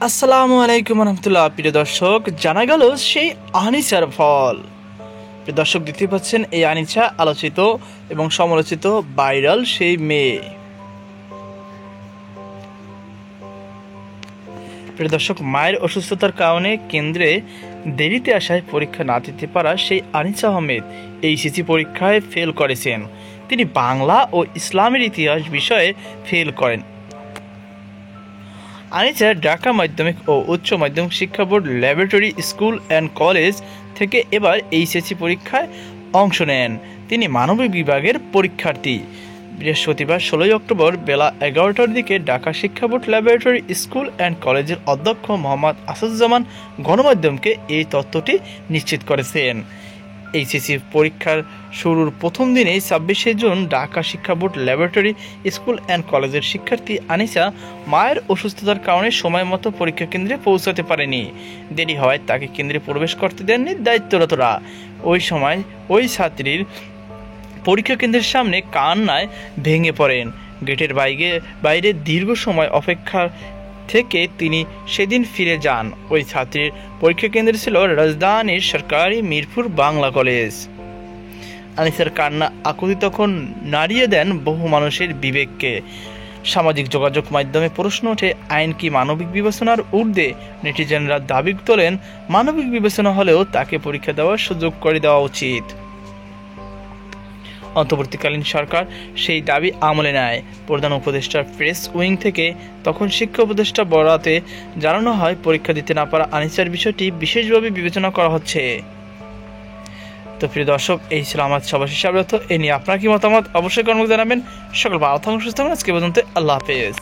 আসসালামু আলাইকুম রহমতুল্লাহ। প্রিয় দর্শক, জানা গেল সেই আনিসার ফল। প্রিয় দর্শক, দেখতে পাচ্ছেন এই আনিসা আলোচিত এবং সমালোচিত ভাইরাল সেই মেয়ে। প্রিয় দর্শক, মায়ের অসুস্থতার কারণে কেন্দ্রে দেরিতে আসায় পরীক্ষা না দিতে পারা সেই আনিসা আহমেদ এইচএসসি পরীক্ষায় ফেল করেছেন। তিনি বাংলা ও ইসলামের ইতিহাস বিষয়ে ফেল করেন। আনিসা ঢাকা মাধ্যমিক ও উচ্চ মাধ্যমিক শিক্ষা board laboratory school and college থেকে এবার এইচএসসি পরীক্ষায় অংশ নেন। তিনি মানবিক বিভাগের পরীক্ষার্থী। বৃহস্পতিবার 16 অক্টোবর বেলা 11টার দিকে ঢাকা শিক্ষা বোর্ড ল্যাবরেটরি স্কুল অ্যান্ড কলেজের অধ্যক্ষ মোহাম্মদ আসাদুজ্জামান গণমাধ্যমকে এই তথ্যটি নিশ্চিত করেছেন। এইচএসসি পরীক্ষার শুরুর প্রথম দিনেই 26শে জুন ঢাকা শিক্ষা বোর্ড ল্যাবরেটরি স্কুল অ্যান্ড কলেজের শিক্ষার্থী আনিসা মায়ের অসুস্থতার কারণে সময় মতো পরীক্ষা কেন্দ্রে পৌঁছাতে পারেনি। দেরি হওয়ায় তাকে কেন্দ্রে প্রবেশ করতে দেননি দায়িত্বরতরা। ওই সময় ওই ছাত্রীর পরীক্ষা কেন্দ্রের সামনে কান্নায় ভেঙে পড়েন। গেটের বাইরে দীর্ঘ সময় অপেক্ষা থেকে তিনি সেদিন ফিরে যান। ওই ছাত্রীর পরীক্ষা কেন্দ্র ছিল রাজধানীর সরকারি মিরপুর বাংলা কলেজ। আনিসার কান্না আকুতি তখন নাড়িয়ে দেন বহু মানুষের বিবেককে। সামাজিক যোগাযোগ মাধ্যমে প্রশ্ন ওঠে, আইন কি মানবিক বিবেচনার ঊর্ধ্বে? নেটিজেনরা দাবি তোলেন, মানবিক বিবেচনা হলেও তাকে পরীক্ষা দেওয়ার সুযোগ করে দেওয়া উচিত। অন্তর্বর্তীকালীন সরকার সেই দাবি আমলে নেয়। প্রধান উপদেষ্টার প্রেস উইং থেকে তখন শিক্ষা উপদেষ্টা বরাতে জানানো হয়, পরীক্ষা দিতে না পারা আনিসার বিষয়টি বিশেষভাবে বিবেচনা করা হচ্ছে। তো প্রিয় দর্শক, এই ছিল আমার সবার শেষ আপডেট। এ নিয়ে আপনার কি মতামত অবশ্যই কমেন্টে জানাবেন। সকল ভালো থাকুন, সুস্থ থাকুন। আজকে পর্যন্ত আল্লাহ হাফেজ।